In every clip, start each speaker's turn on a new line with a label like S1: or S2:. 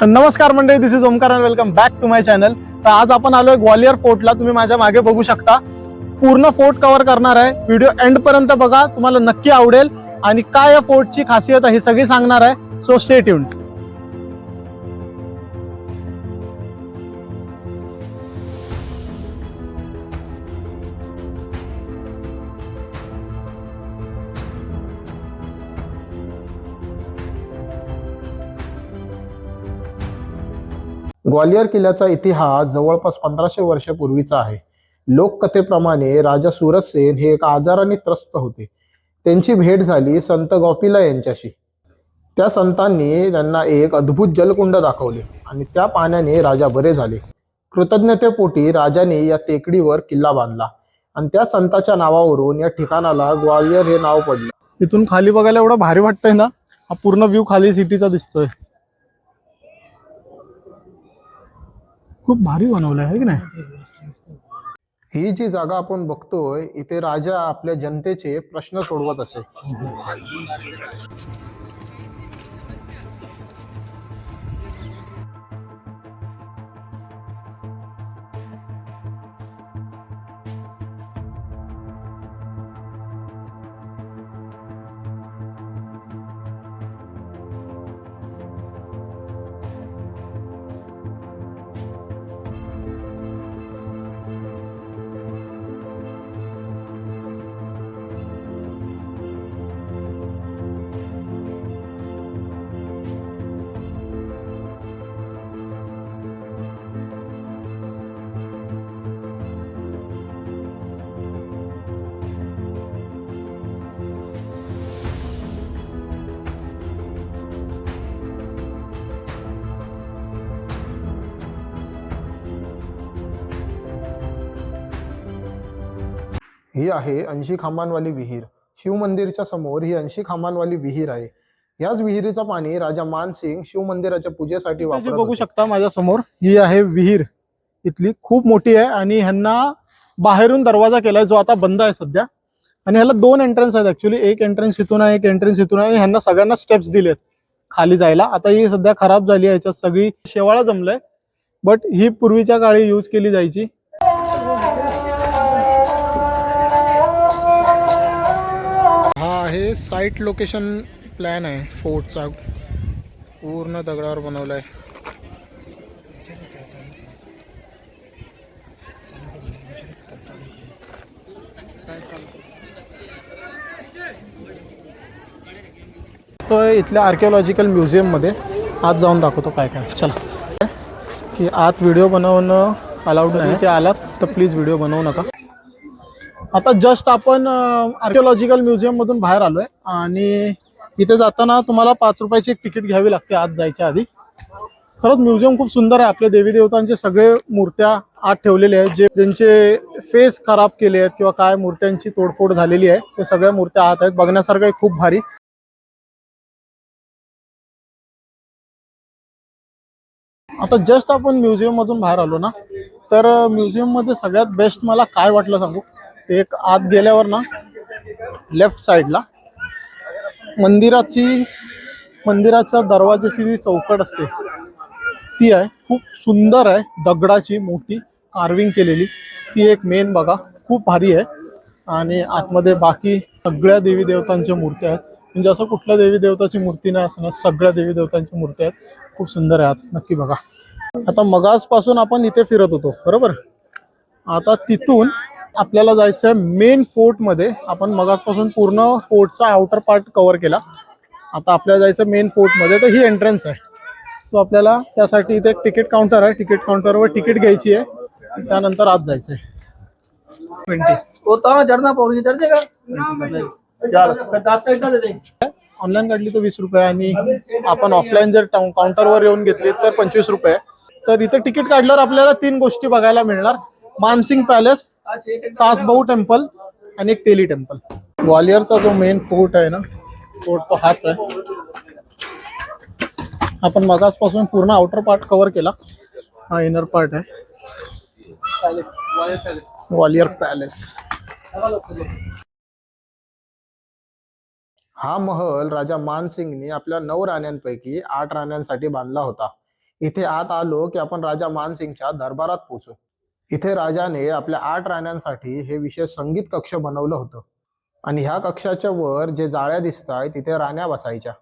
S1: नमस्कार मंडळी, this is Omkar and welcome back to my channel. तर आज आपण आलोय ग्वालियर फोर्टला. तुम्ही माझ्या मागे बघू शकता. पूर्ण फोर्ट कव्हर करणार आहे. व्हिडिओ एंड पर्यंत बघा, तुम्हाला नक्की आवडेल. आणि काय या फोर्टची खासियत आहे हे सगळी सांगणार आहे. So stay tuned. ग्वालियर किल्ल्याचा इतिहास जवळपास 1500 वर्षापूर्वीचा आहे. लोककथेप्रमाणे राजा सूरजसेन हे एका आजाराने त्रस्त होते. त्यांची भेट झाली संत गौपिला यांच्याशी. त्या संतांनी त्यांना एक अद्भुत जलकुंड दाखवले आणि त्या पाण्याने राजा बरे झाले. कृतज्ञतेपोटी राजाने या टेकडीवर किल्ला बांधला आणि त्या संताच्या नावावरून या ठिकाणाला ग्वालियर हे नाव पडलं. इथून खाली बघायला एवढं भारी वाटतंय ना. हा पूर्ण व्ह्यू खाली सिटीचा दिसतोय. खूप भारी बनवलंय आहे की नाही. ही जी जागा आपण बघतोय, इथे राजा आपल्या जनतेचे प्रश्न सोडवत असे. ही आहे 80 खांबांवाली विहीर. शिव मंदिरच्या समोर ही 80 खांबांवाली विहीर आहे. याच विहिरीचं पाणी राजा मानसिंग शिव मंदिराच्या पूजेसाठी वापरत होते. बघू शकता माझ्या समोर ही आहे विहीर. इथली खूप मोठी आहे आणि ह्यांना बाहेरून दरवाजा केलाय जो आता बंद आहे सध्या. आणि ह्याला दोन एंट्रन्स आहेत ऍक्च्युली. एक एंट्रन्स इथून आहे, एक एंट्रन्स इथून आहे. ह्यांना सगळ्यांना स्टेप्स दिलेत खाली जायला. आता ही सध्या खराब झाली आहे, ह्याच्यात सगळी शेवाळा जमलंय. बट ही पूर्वीच्या काळी यूज केली जायची. हा आहे साईट लोकेशन प्लॅन आहे फोर्टचा. पूर्ण दगडावर बनवलाय. तो इथल्या आर्किओलॉजिकल म्युझियम मध्ये आज जाऊन दाखवतो काय काय. चला. की आत व्हिडिओ बनवणं अलाउड नाही. ते आलात तर प्लीज व्हिडिओ बनवू नका. आता जस्ट आपण आर्किओलॉजिकल म्युझियम मधून बाहेर आलोय आणि इथे जाताना तुम्हाला 5 रुपयाची एक तिकीट घ्यावी लागते आत जायच्या आधी. खरंच म्युझियम खूप सुंदर आहे. आपल्या देवी देवतांचे सगळे मूर्त्या आत ठेवलेले आहेत. जे ज्यांचे फेस खराब केले आहेत किंवा काय मूर्त्यांची तोडफोड झालेली आहे ते सगळ्या मूर्त्या आत आहेत. बघण्यासारखं खूप भारी. आता जस्ट आपण म्युझियम मधून बाहेर आलो ना, तर म्युझियम मध्ये सगळ्यात बेस्ट मला काय वाटलं सांगू. एक आत गेल्यावर ना लेफ्ट साइडला मंदिराच्या दरवाजाची जी चौकट असते ती आहे. खूप सुंदर आहे. दगडाची मोठी कार्विंग केलेली ती एक मेन बघा. खूप भारी आहे. आणि आतमध्ये बाकी सगळ्या देवी देवतांच्या मूर्त्या आहेत. म्हणजे असं कुठल्या देवी देवताची मूर्ती नाही असं नाही, सगळ्या देवी देवतांच्या मूर्त्या आहेत. खूप सुंदर आहे आत. नक्की बघा. आता मगासपासून आपण इथे फिरत होतो बरोबर. आता तिथून आपल्याला जायचं आहे मेन फोर्ट मध्ये. आपण मगासपासून पूर्ण फोर्टचा आउटर पार्ट कव्हर केला. आता आपल्याला जायचं मेन फोर्ट मध्ये. तर ही एंट्रन्स आहे. तो आपल्याला त्यासाठी इथे एक तिकीट काउंटर आहे. तिकीट काउंटरवर तिकीट घ्यायची आहे. त्यानंतर आत जायचंय. 20 ऑनलाईन काढली तर 20 रुपये आणि आपण ऑफलाईन जर काउंटरवर येऊन घेतली तर 25 रुपये. तर इथे तिकीट काढल्यावर आपल्याला 3 गोष्टी बघायला मिळणार. मानसिंग पॅलेस, सासभाऊ टेम्पल आणि एक तेली टेम्पल. ग्वालियरचा जो मेन फोर्ट आहे ना, फोर्ट तो हाच आहे. आपण मगासपासून पूर्ण आउटर पार्ट कव्हर केला. हा इनर पार्ट आहे. ग्वालियर पॅलेस. हा महल राजा मानसिंगने आपल्या 9 राण्यांपैकी 8 राण्यांसाठी बांधला होता. इथे आत आलो की आपण राजा मानसिंगच्या दरबारात पोहोचू. इथे राजाने आपल्या 8 राण्यांसाठी हे विशेष संगीत कक्ष बनवलं होतं. आणि ह्या कक्षाच्या वर जे जाळ्या दिसताय तिथे राण्या बसायच्या.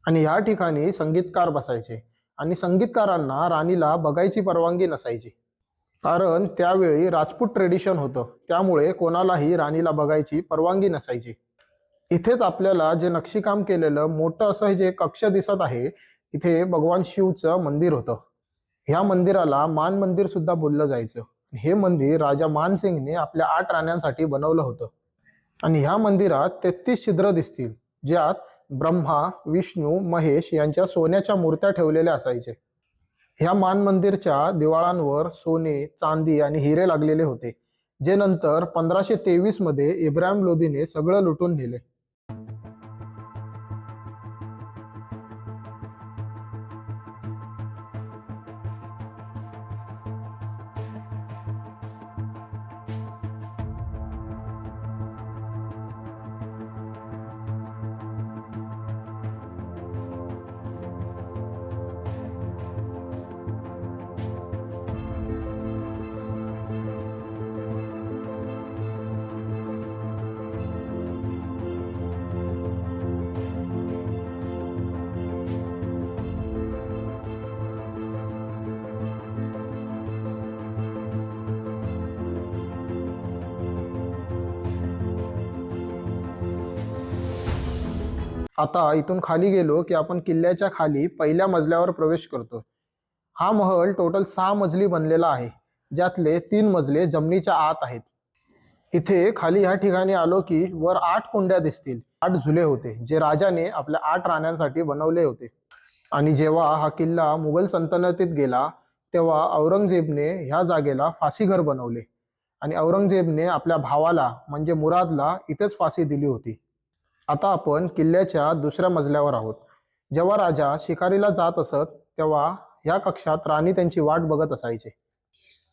S1: आणि ह्या ठिकाणी संगीतकार बसायचे. आणि संगीतकारांना राणीला बघायची परवानगी नसायची. कारण त्यावेळी राजपूत ट्रेडिशन होतं, त्यामुळे कोणालाही राणीला बघायची परवानगी नसायची. इथेच आपल्याला जे नक्षीकाम केलेलं मोठं असं जे कक्ष दिसत आहे, इथे भगवान शिवचं मंदिर होतं. ह्या मंदिराला मान मंदिर सुद्धा बोललं जायचं. हे मंदिर राजा मानसिंगने आपल्या 8 राण्यांसाठी बनवलं होतं. आणि ह्या मंदिरात 33 छिद्र दिसतील, ज्यात ब्रह्मा, विष्णू, महेश यांच्या सोन्याच्या मूर्त्या ठेवलेल्या असायचे. ह्या मान मंदिरच्या दिवाळांवर सोने, चांदी आणि हिरे लागलेले होते, जे नंतर 1523 मध्ये इब्राहिम लोदीने सगळं लुटून नेले. आता इथून खाली गेलो की आपण किल्ल्याच्या खाली पहिल्या मजल्यावर प्रवेश करतो. हा महल टोटल 6 मजली बनलेला आहे, ज्यातले 3 मजले जमिनीच्या आत आहेत. इथे खाली ह्या ठिकाणी आलो की वर 8 कुंड्या दिसतील. 8 झुले होते, जे राजाने आपल्या 8 राण्यांसाठी बनवले होते. आणि जेव्हा हा किल्ला मुघल सल्तनतीत गेला, तेव्हा औरंगजेबने ह्या जागेला फासीघर बनवले. आणि औरंगजेबने आपल्या भावाला म्हणजे मुरादला इथेच फाशी दिली होती. आता आपण किल्ल्याच्या दुसऱ्या मजल्यावर आहोत. जेव्हा राजा शिकारीला जात असत, तेव्हा ह्या कक्षात राणी त्यांची वाट बघत असायचे.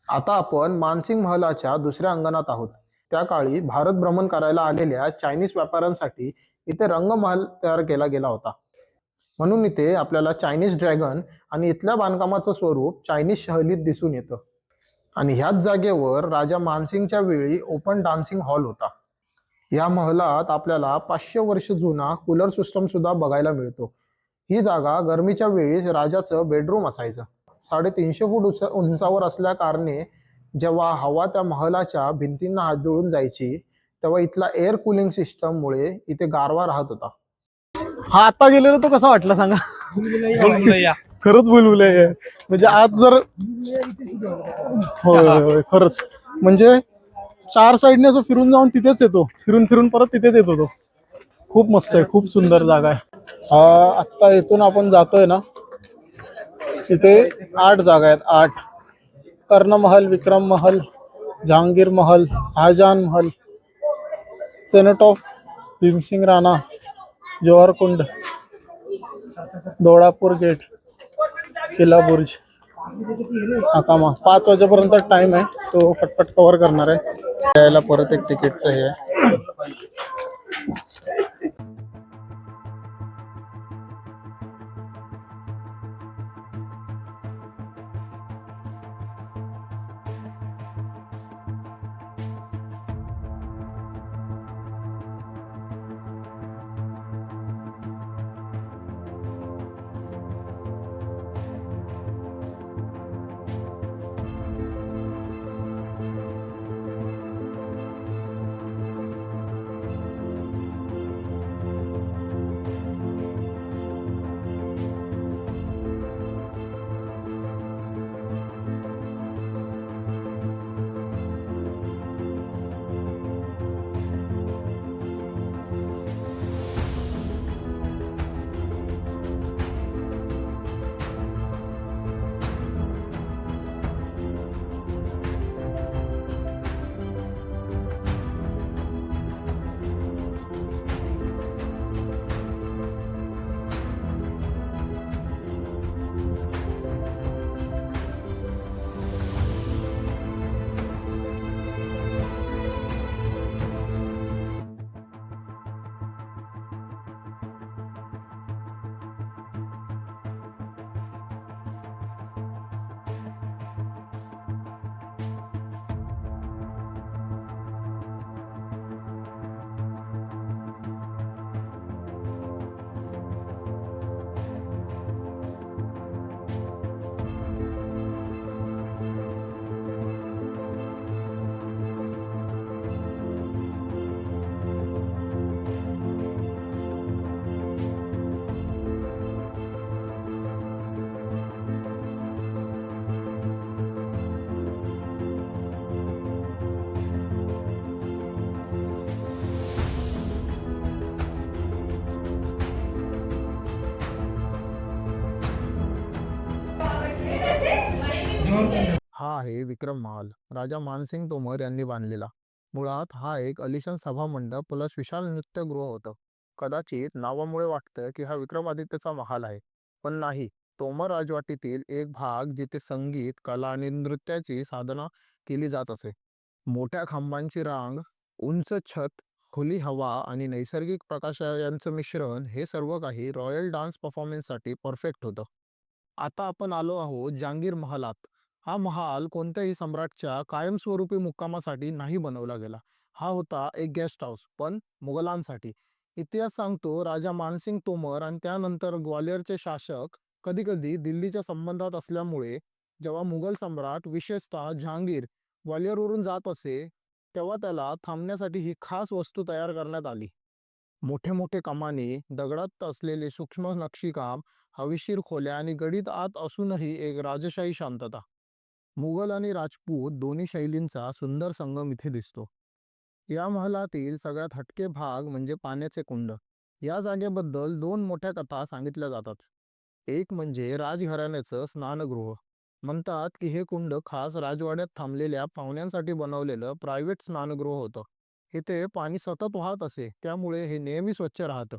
S1: आता आपण मानसिंग महलाच्या दुसऱ्या अंगणात आहोत. त्या काळी भारत भ्रमण करायला आलेल्या चायनीज व्यापाऱ्यांसाठी इथे रंगमहल तयार केला गेला होता. म्हणून इथे आपल्याला चायनीज ड्रॅगन आणि इथल्या बांधकामाचं स्वरूप चायनीज शैलीत दिसून येतं. आणि ह्याच जागेवर राजा मानसिंगच्या वेळी ओपन डान्सिंग हॉल होता. या महलात आपल्याला 500 वर्ष जुना कूलर सिस्टम सुद्धा बघायला मिळतो. ही जागा गरमीच्या वेळी राजाचं बेडरूम असायचं. 350 फूट उंचावर असल्या कारणे जेव्हा हवा त्या महलाच्या भिंतींना हादळून जायची, तेव्हा इथला एअर कूलिंग सिस्टम मुळे इथे गारवा राहत होता. हा आता गेलेला तो कसा वाटला सांगा? खरंच बुलबुलैया आहे. म्हणजे आज जर होय होय खरंच, म्हणजे 4 साईडने असं फिरून जाऊन तिथेच येतो, फिरून फिरून परत तिथेच येतो तो. खूप मस्त आहे, खूप सुंदर जागा आहे. आत्ता इथून आपण जातोय ना, इथे 8 जागा आहेत. 8 Karna Mahal, Vikram Mahal, Jahangir Mahal, Shahjahan Mahal, senate of Bhimsingh Rana, Jawahar Kund, Dodapur gate, किल्ला बुर्ज, आकामा. 5 वाजेपर्यंत टाइम आहे, तो फटफट कव्हर करणार आहे. यायला परत एक तिकीटचं हे आहे.
S2: आहे विक्रम महल, राजा मानसिंग तोमर यांनी बांधलेला. मुळात हा एक अलिशान सभामंडप प्लस विशाल नृत्यगृह होतं. कदाचित नावामुळे वाटतं की हा विक्रमादित्यचा महाल आहे, पण नाही. तोमर राजवाटीतील एक भाग जिथे संगीत, कला आणि नृत्याची साधना केली जात असे. मोठ्या खांबांची रांग, उंच छत, खुली हवा आणि नैसर्गिक प्रकाश यांचं मिश्रण हे सर्व काही रॉयल डान्स परफॉर्मन्ससाठी परफेक्ट होतं. आता आपण आलो आहोत जहांगीर महालात. हा महाल कोणत्याही सम्राटच्या कायमस्वरूपी मुक्कामासाठी नाही बनवला गेला. हा होता एक गेस्ट हाऊस, पण मुघलांसाठी. इतिहास सांगतो राजा मानसिंग तोमर आणि त्यानंतर ग्वाल्हेरचे शासक कधी-कधी दिल्लीच्या संबंधात असल्यामुळे जेव्हा मुघल सम्राट विशेषतः जहांगीर ग्वाल्हेरवरून जात असे, तेव्हा त्याला थांबण्यासाठी ही खास वस्तू तयार करण्यात आली. मोठे मोठे कमानी, दगडात असलेले सूक्ष्म नक्षीकाम, हवेशीर खोल्या आणि गडीत आत असूनही एक राजशाही शांतता. मुघल आणि राजपूत दोन्ही शैलींचा सुंदर संगम इथे दिसतो. या महलातील सगळ्यात हटके भाग म्हणजे पाण्याचे कुंड. या जागेबद्दल दोन मोठ्या कथा सांगितल्या जातात. एक म्हणजे राजघराण्याचं स्नानगृह. म्हणतात की हे कुंड खास राजवाड्यात थांबलेल्या पाहुण्यांसाठी बनवलेलं प्रायव्हेट स्नानगृह होतं. इथे पाणी सतत वाहत असे, त्यामुळे हे नेहमी स्वच्छ राहतं.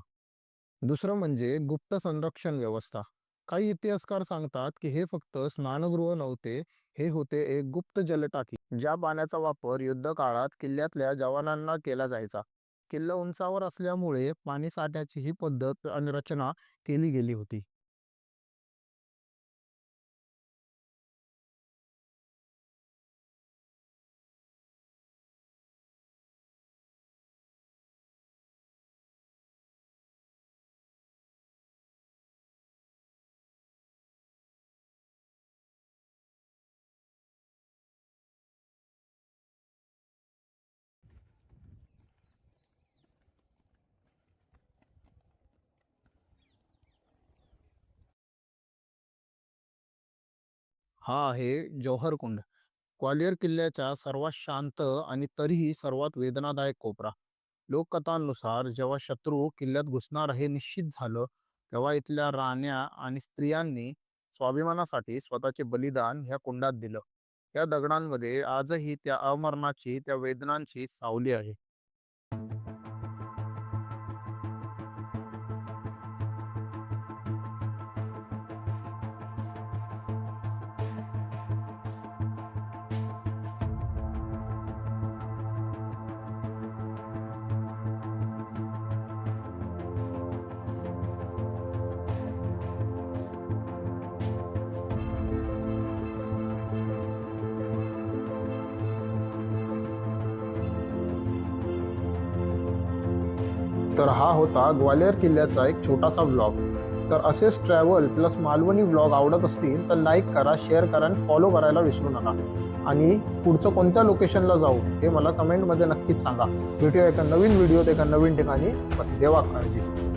S2: दुसरं म्हणजे गुप्त संरक्षण व्यवस्था. काही इतिहासकार सांगतात की हे फक्त स्नानगृह नव्हते, हे होते एक गुप्त जलटाकी, ज्या पाण्याचा वापर युद्ध काळात किल्ल्यातल्या जवानांना केला जायचा. किल्ला उंचावर असल्यामुळे पाणी साठ्याची ही पद्धत आणि रचना केली गेली होती. हा आहे जौहर कुंड, ग्वाल्हेर किल्ल्याच्या सर्वात शांत आणि तरीही सर्वात वेदनादायक कोपरा. लोककथांनुसार जेव्हा शत्रू किल्ल्यात घुसणार हे निश्चित झालं, तेव्हा इथल्या राण्या आणि स्त्रियांनी स्वाभिमानासाठी स्वतःचे बलिदान ह्या कुंडात दिलं. या दगडांमध्ये आजही त्या अमरणाची, त्या वेदनांची सावली आहे. तर हा होता ग्वाल्हेर किल्ल्याचा एक छोटासा व्लॉग. तर असेच ट्रॅव्हल प्लस मालवणी व्लॉग आवडत असतील तर लाईक करा, शेअर करा आणि फॉलो करायला विसरू नका. आणि पुढचं कोणत्या लोकेशनला जाऊ हे मला कमेंटमध्ये नक्कीच सांगा. भेटूया एका नवीन व्हिडिओत एका नवीन ठिकाणी. देवा काळजी.